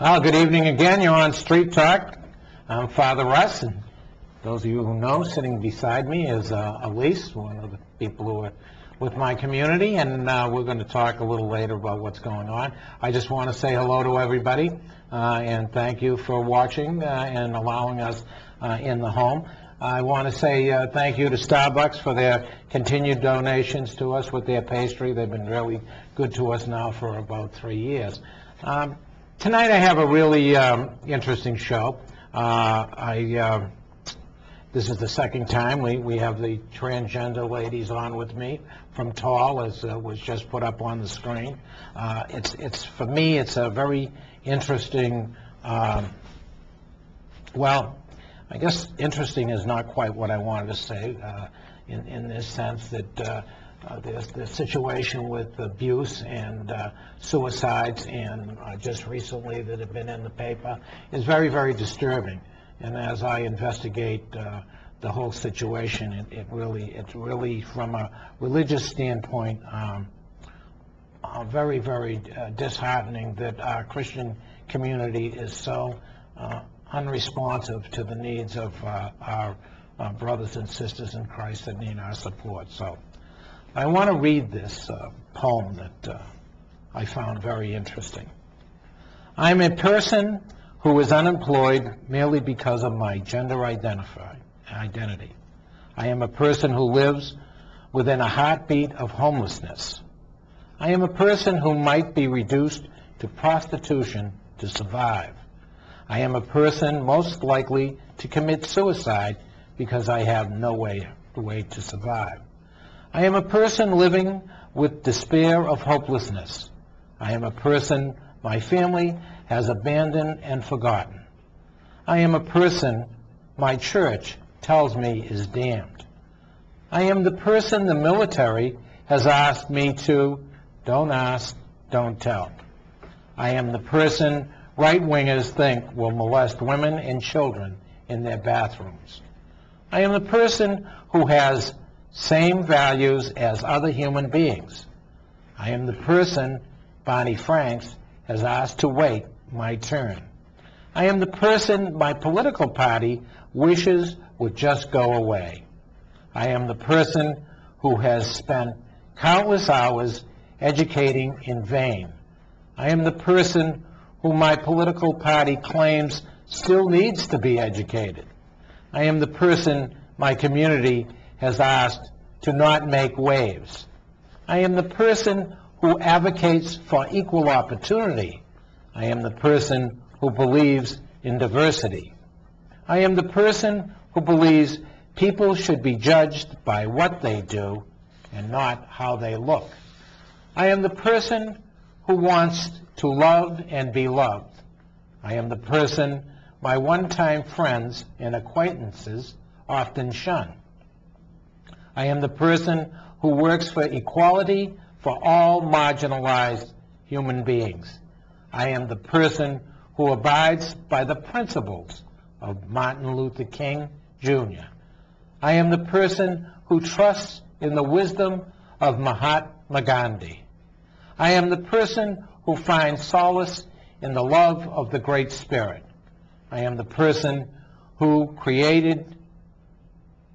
Well, good evening again. You're on Street Talk. I'm Father Russ, and those of you who know, sitting beside me is Elise, one of the people who are with my community, and we're going to talk a little later about what's going on. I just want to say hello to everybody, and thank you for watching and allowing us in the home. I want to say thank you to Starbucks for their continued donations to us with their pastry. They've been really good to us now for about 3 years. Tonight I have a really interesting show. This is the second time we have the transgender ladies on with me from T.a.L.L, as was just put up on the screen. It's for me, it's a very interesting, well, I guess interesting is not quite what I wanted to say, in this sense that there's the situation with abuse and suicides, and just recently that have been in the paper, is very, very disturbing. And as I investigate the whole situation, it's really from a religious standpoint, very, very disheartening that our Christian community is so unresponsive to the needs of our brothers and sisters in Christ that need our support. So I want to read this poem that I found very interesting. I'm a person who is unemployed merely because of my gender identity. I am a person who lives within a heartbeat of homelessness. I am a person who might be reduced to prostitution to survive. I am a person most likely to commit suicide because I have no way to survive. I am a person living with despair of hopelessness. I am a person my family has abandoned and forgotten. I am a person my church tells me is damned. I am the person the military has asked me to, don't ask, don't tell. I am the person right-wingers think will molest women and children in their bathrooms. I am the person who has same values as other human beings. I am the person Barney Franks has asked to wait my turn. I am the person my political party wishes would just go away. I am the person who has spent countless hours educating in vain. I am the person who my political party claims still needs to be educated. I am the person my community has asked to not make waves. I am the person who advocates for equal opportunity. I am the person who believes in diversity. I am the person who believes people should be judged by what they do and not how they look. I am the person who wants to love and be loved. I am the person my one-time friends and acquaintances often shun. I am the person who works for equality for all marginalized human beings. I am the person who abides by the principles of Martin Luther King, Jr. I am the person who trusts in the wisdom of Mahatma Gandhi. I am the person who finds solace in the love of the Great Spirit. I am the person who created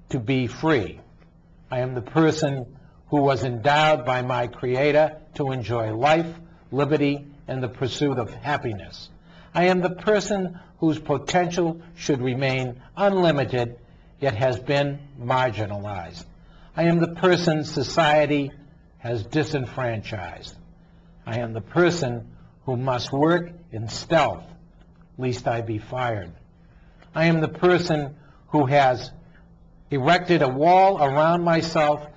to be free. I am the person who was endowed by my Creator to enjoy life, liberty, and the pursuit of happiness. I am the person whose potential should remain unlimited, yet has been marginalized. I am the person society has disenfranchised. I am the person who must work in stealth, lest I be fired. I am the person who has erected a wall around myself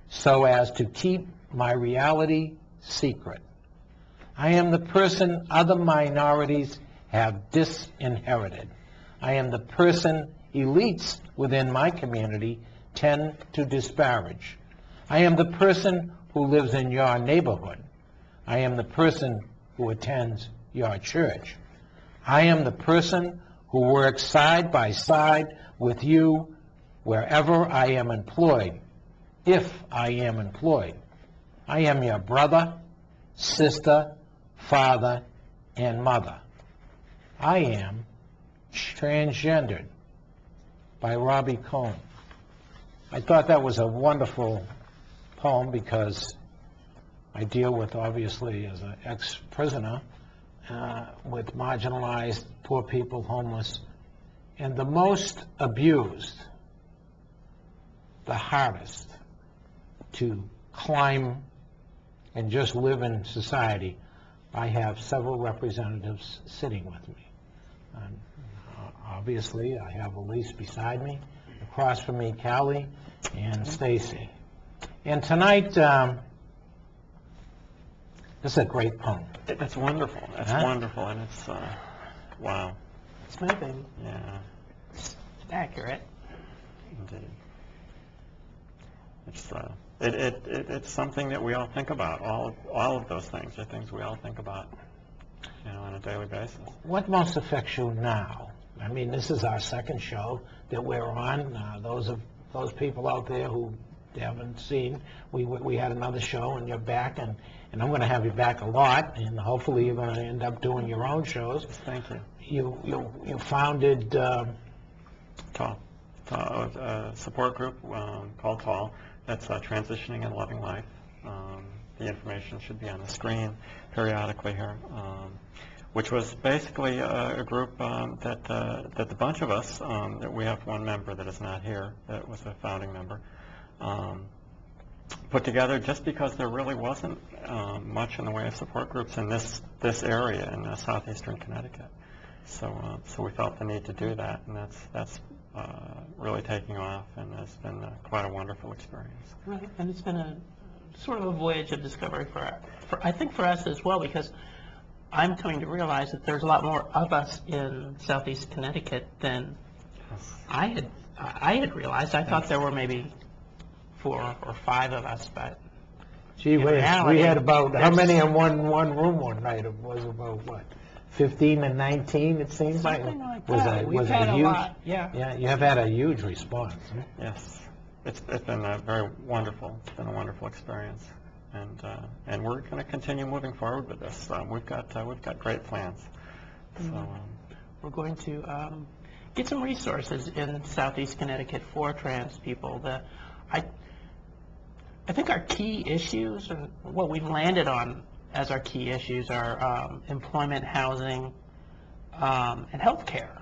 so as to keep my reality secret. I am the person other minorities have disinherited. I am the person elites within my community tend to disparage. I am the person who lives in your neighborhood. I am the person who attends your church. I am the person who works side by side with you wherever I am employed, if I am employed. I am your brother, sister, father, and mother. I Am Transgendered by Robbie Cohn. I thought that was a wonderful poem because I deal with, obviously, as an ex-prisoner, with marginalized, poor people, homeless, and the most abused, the hardest to climb and just live in society. I have several representatives sitting with me. Obviously, I have Elise beside me, across from me, Callie and Stacy. And tonight, this is a great poem. It's wonderful. It's wonderful, and it's, wow. It's moving. Yeah. It's accurate. Indeed. It's something that we all think about. All of those things are things we all think about, on a daily basis. What most affects you now? I mean, this is our second show that we're on. Those people out there who haven't seen, we had another show, and you're back, and I'm going to have you back a lot, and hopefully you're going to end up doing your own shows. Thank you. You founded T.a.L.L, a support group called T.a.L.L. That's Transitioning and Loving Life. The information should be on the screen periodically here, which was basically a group that the bunch of us, that we have one member that is not here, that was a founding member, put together just because there really wasn't much in the way of support groups in this area in southeastern Connecticut. So we felt the need to do that, and that's really taking off, and it's been quite a wonderful experience. Right, and it's been a sort of a voyage of discovery for I think for us as well, because I'm coming to realize that there's a lot more of us in southeast Connecticut than I had realized. I thought there were maybe 4 or 5 of us, but gee whiz, we had about, how many in one room one night? It was about, what, 15 and 19, it seems like? Something like that. We've had a lot, yeah. Yeah, you have had a huge response. Huh? Yes, it's been very wonderful. It's been a wonderful experience, and we're going to continue moving forward with this. We've got great plans. So we're going to get some resources in southeast Connecticut for trans people. I think our key issues, and what we've landed on as our key issues, are employment, housing, and health care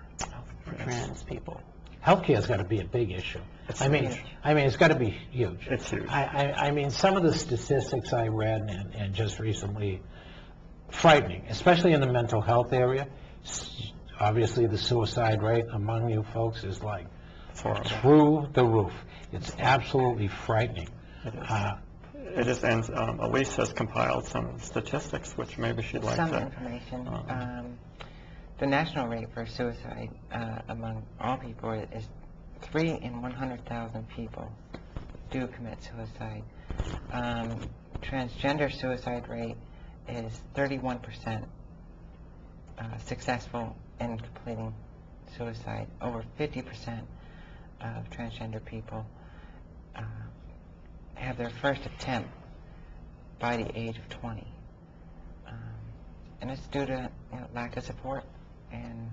for trans people. Healthcare's got to be a big issue. I mean, it's got to be huge. It's huge. I mean, some of the statistics I read and just recently, frightening, especially in the mental health area. Obviously, the suicide rate among you folks is like through the roof. It's absolutely frightening. It is, and Elise has compiled some statistics, which maybe she'd like some to... information. The national rate for suicide among all people is 3 in 100,000 people do commit suicide. Transgender suicide rate is 31% successful in completing suicide. Over 50% of transgender people have their first attempt by the age of 20. And it's due to lack of support and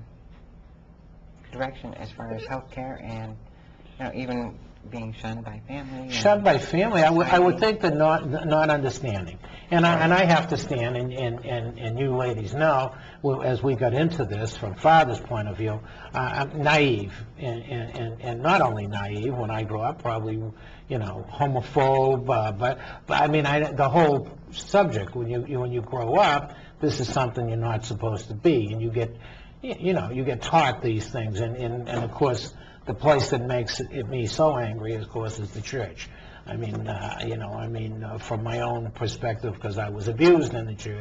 direction as far as health care and even being shunned by family. Shunned by family, I would think that not understanding. And I have to stand, and you ladies know, as we got into this from Father's point of view, I'm naive, and not only naive when I grew up, probably homophobe, but I mean the whole subject when you grow up, this is something you're not supposed to be, and you get taught these things, and of course the place that makes me so angry, of course, is the church. I mean, from my own perspective, because I was abused in the church.